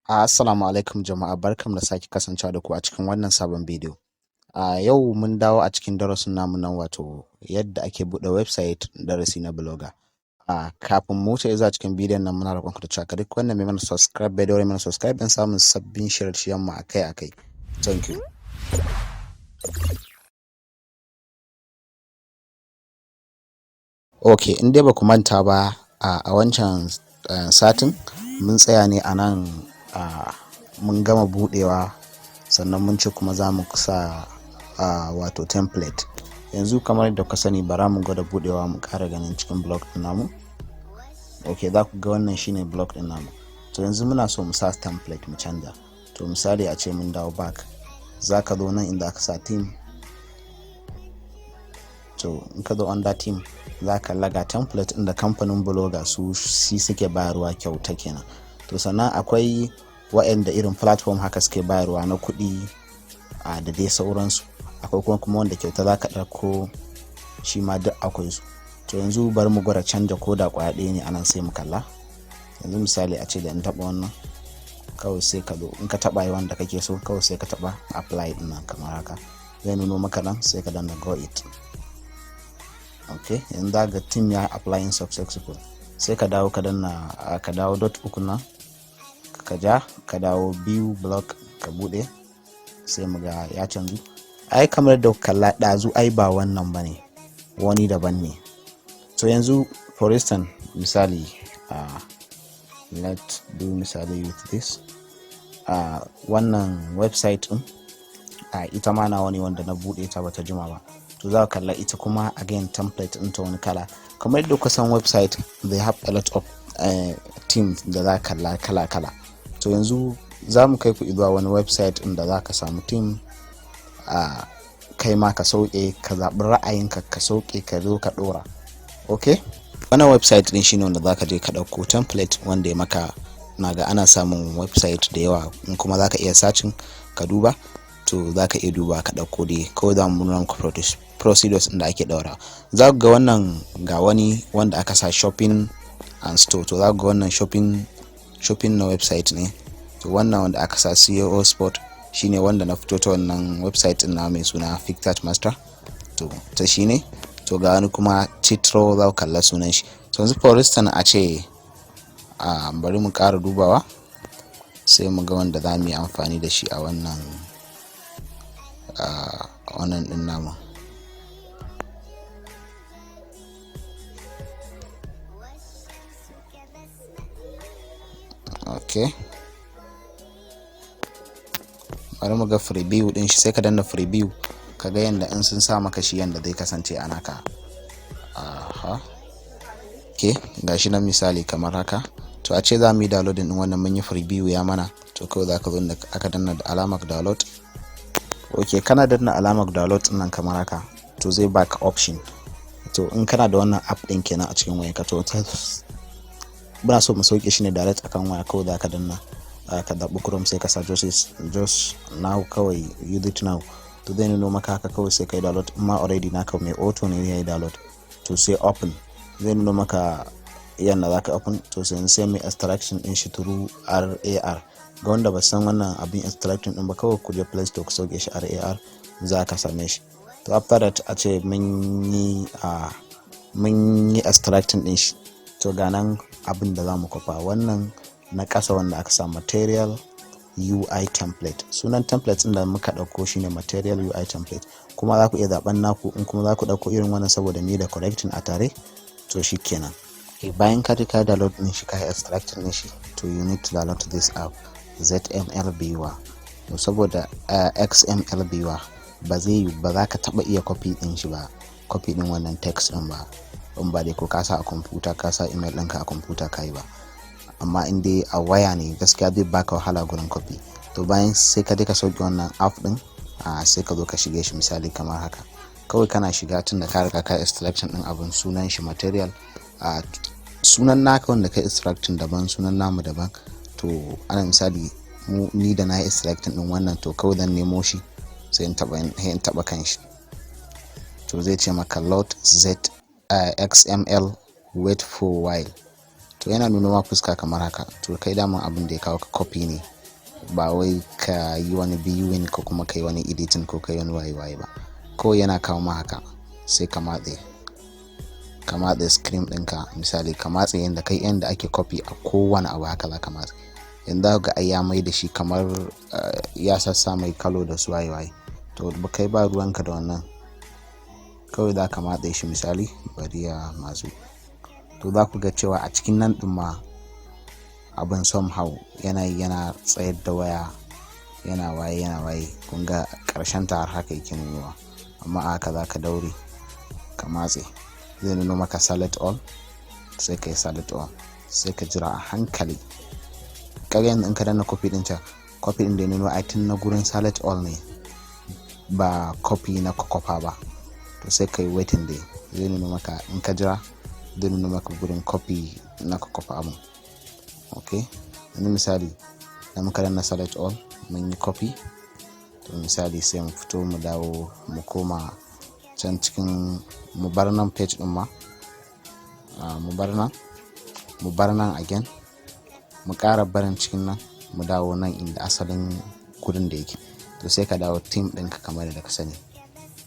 Assalamu alaikum jama'a, barkamu da sake kasancewa da ku a cikin wannan sabon bidiyo. Yau mun dawo a cikin darasin namu nan, wato yadda ake buɗe website, darasi na blogger. Kafin mu wuce zuwa cikin bidiyon nan, muna roƙon ku da cewa duk wanda bai mana subscribe bai daure mana subscribe don samun sabbin shirye-shiryen mu akai-akai. Thank you. Okay, in dai ba ku manta ba, a wancan satin mun tsaya ne a nan. Mun gama budewa, sannan mun ce kuma za mu sa wato template. Yanzu kamar yadda ka sani, bara mu gwada budewa mu ƙara ganin cikin blog din namu. Okay, za ku ga wannan shine blog din namu. To yanzu muna so mu sa template mu canza. To misali a ce mun dawo back, za ka zo nan inda aka sa theme. To in ka zo under theme, za ka laga template inda kamfanin blogger su suke bayarwa kyauta kenan. To sannan akwai waɗanda irin platform haka suke bayarwa na kuɗi da dai sauransu. Akwai kuma wanda kyauta za ka ɗauko, shi ma duk akwai su. To yanzu bari mu gwada canja ko da ƙwaya ɗaya ne anan, sai mu kalla. Yanzu misali a ce da in taɓa wannan, kawai sai ka zo in ka taɓa wanda kake so, kawai sai ka taɓa apply ɗin nan kamar haka. Zai nuno maka nan, sai ka danna go it. Okay, yanzu za ga team ya applying successful. Sai ka dawo ka danna ka dawo dot uku nan, ka ja ka dawo view blog, ka bude, sai mu ga ya canzu. Ai kamar da kalla ɗazu, ai ba wannan bane, wani daban ne. So yanzu for instance, misali let's do misali with this. Wannan website din ita ma na wani wanda na bude ta bata jima ba. To za ka kalla ita kuma again template ɗinta wani kala. Kamar yadda kuka san website, they have a lot of themes da za ka kalla kala. To yanzu za mu kai ku zuwa wani website inda za ka samu theme, kai ma ka sauke, ka zaɓi ra'ayinka, ka sauke, ka zo ka ɗora. Okay, wannan website din shine wanda za ka je ka ɗauko template wanda ya maka. Naga ana samun website da yawa, in kuma za ka iya searching ka duba, to za ka iya duba ka ɗauko dai. Kawai za mu nuna muku procedures da ake ɗaura. Za ku ga wannan, ga wani wanda aka sa shopping and store. To za ku ga wannan shopping na website ne. To wannan wanda aka sa CEO sport shine wanda na fito ta wannan website din na mai suna 𝗡𝗡𝗡. To ta shine. To ga wani kuma titro, za ku kalla sunan shi. To yanzu for instance a ce bari mu ƙara dubawa, sai mu ga wanda za mu yi amfani da shi a wannan din namu. Okay, bari mu ga preview din shi. Sai ka danna preview, ka ga yanda in sun sa maka shi yanda zai kasance a naka. Okay, gashi nan misali kamar haka. To a ce za mu yi downloading din wannan, mun yi preview ya mana. To kawai za ka zo da aka danna da alamar download. Okay, kana danna alamar download din nan kamar haka, to zai baka option. To in kana da wannan app din kenan a cikin wayarka, to bana so mu sauke shi ne direct akan waya, kawai za ka danna ka zaɓi Chrome, sai ka sa just now, kawai use it now. To zai nuno maka haka, kawai sai ka yi download. Amma already naka mai auto ne ya yi download. To sai open, zai nuno maka yanda za ka open. To sai mai extraction din shi through 𝗟𝗡𝗡𝗡. Ga wanda ba san wannan abin extraction din ba, kawai ku je Play Store ku sauke shi 𝗟𝗡𝗡𝗡, za ka same shi. To after that a ce mun yi extracting din shi. To ga nan abin da za mu kwafa, wannan na ƙasa wanda aka sa material UI template. Sunan template da muka ɗauko shine material UI template. Kuma za ku iya zaɓen naku, in kuma za ku ɗauko irin wannan saboda ni da correcting a tare, to shi kenan. Bayan ka download din shi, ka yi extracting din shi, to you need to download this app, ZML viewer. To saboda XML viewer ba za ka taɓa iya copy din shi ba, copy din wannan text din ba, in ba dai ko ka sa a computer, ka sa email ɗinka a computer ka yi ba. Amma in dai a waya ne, gaskiya zai baka wahala gurin copy. To bayan sai ka je ka sauke wannan app din, sai ka zo ka shige shi misali kamar haka. Kawai kana shiga, tun da ka riga ka extraction din abin, sunan shi material, sunan naka wanda ka extraction daban, sunan namu daban. To ana misali ni da na yi extraction din wannan, to kawai zan nemo shi, sai in taɓa kan shi. To zai ce maka load XML, wait for while. To yana nuna ma fuska kamar haka. To kai daman abin da ya kawo ka copy ne, ba wai ka yi wani viewing ko kuma kai wani editing ko kai wani waye ba. Ko yana kawo ma haka sai ka matse screen ɗinka, misali ka matse yanda ake copy a kowane abu haka za ka matse. Yanzu ga ai ya mai da shi kamar ya sassa mai kalo da su waye to ba kai ba ruwanka da wannan, kawai za ka matse shi. Misali bari ya matsu, to za ku ga cewa a cikin nan ɗin ma abin somehow yana tsayar da waya, yana waye kun ga ƙarshen ta har haka yake nunawa. Amma haka za ka daure ka matse, zai nuno maka select all, sai ka yi select all, sai ka jira a hankali. Kaga yanzu in ka danna copy din can, copy din da ya nuno tun na gurin select all ne, ba copy na kokofa ba. To sai ka yi waiting dai, zai nuno maka, in ka jira zai nuno maka gurin copy na kokofa abun. Okay, yanzu misali da muka danna select all mun yi copy, to misali sai mu fito mu dawo mu koma can cikin, mu bar nan page din ma, mu bar nan again, mu ƙara barin cikin nan, mu dawo nan inda asalin gurin da yake. To sai ka dawo theme ɗinka kamar da ka sani,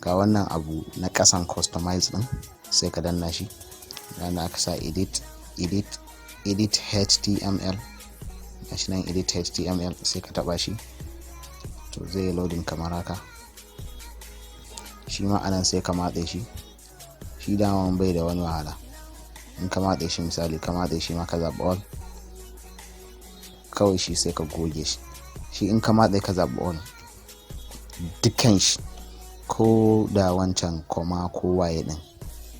ga wannan abu na ƙasan customize ɗin, sai ka danna shi, da aka sa edit html, gashi nan edit html, sai ka taba shi, to zai yi loading kamar haka. Shi ma anan sai ka matse shi dama bai da wani wahala. In ka matse shi, misali ka matse shi ma ka zaɓi all, kawai shi sai ka goge shi. In ka matse ka zaɓi all, dukkan shi ko da wancan koma ko waye din,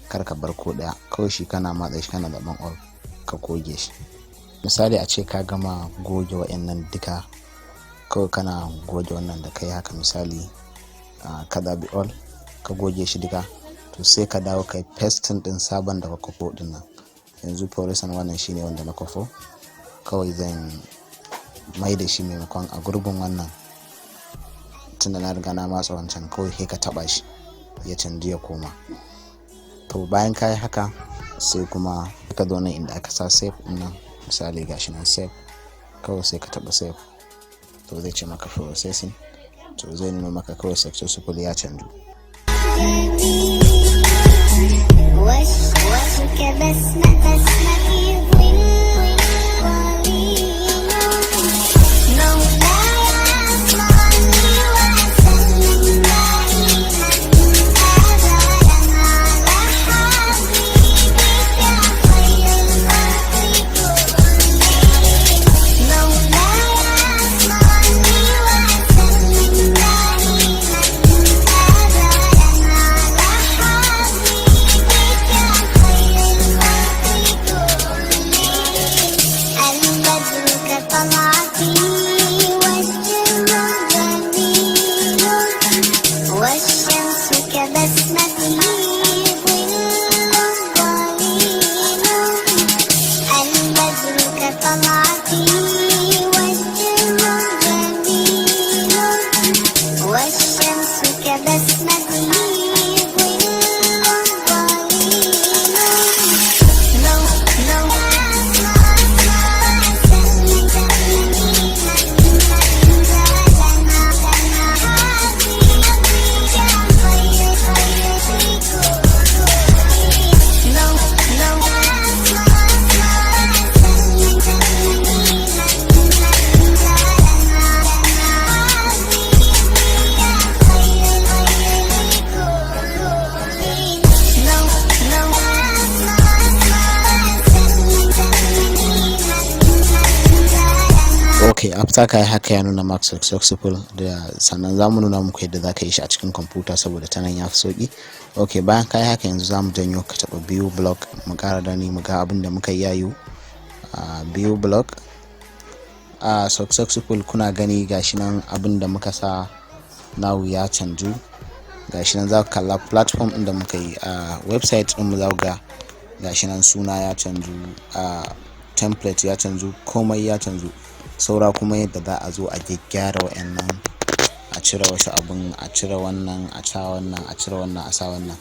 kar ka bar ko daya, kawai shi kana matse shi kana zaɓen all ka goge shi. Misali a ce ka gama goge wa'annan duka, kawai kana goge wannan da kai haka, misali ka zaɓi all ka goge shi duka, to sai ka dawo kai pasting din sabon da ka kwafo din nan. Yanzu for reason wannan shine wanda na kwafo, kawai zan mai da shi maimakon a gurbin wannan, tunda na riga na matsa wancan, kawai sai ka taba shi ya canji ya koma. To bayan ka yi haka, sai kuma ka zo nan inda aka sa save din nan, misali gashi nan save, kawai sai ka taba save, to zai ce maka processing, to zai nuna maka kawai successful ya canju. Okay, after ka yi haka ya nuna mark successful, da sannan za mu nuna muku yadda za ka yi shi a cikin kwamfuta saboda ta nan ya fi sauki. Okay, bayan ka yi haka yanzu za mu janyo ka taɓa view block, mu ƙara da ni mu ga abin da muka yi yayu. View block successful, kuna gani gashi nan abin da muka sa now ya canju. Gashi nan za ku kalla platform ɗin da muka yi a website ɗin mu, za ku ga gashi nan suna ya canju, template ya canju, komai ya canju. Saura kuma yadda za a zo a gyara wa'annan, a cire wasu abun, a cire wannan, a sa wannan, a cire wannan, a sa wannan,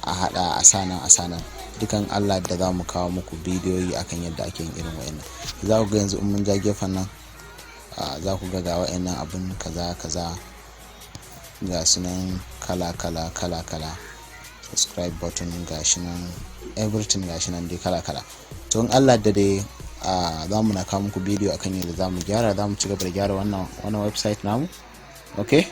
a hada, a sa nan, dukan Allah da za mu kawo muku bidiyoyi akan yadda ake yin irin wa'annan. Za ku ga yanzu in mun ja gefen nan, za ku ga wa'annan abun kaza ga sunan kala subscribe button gashi nan everything gashi nan dai kala to in Allah da dai za mu na kawo muku bidiyo akan yadda za mu gyara, za mu ci gaba da gyara wannan website namu. Okay.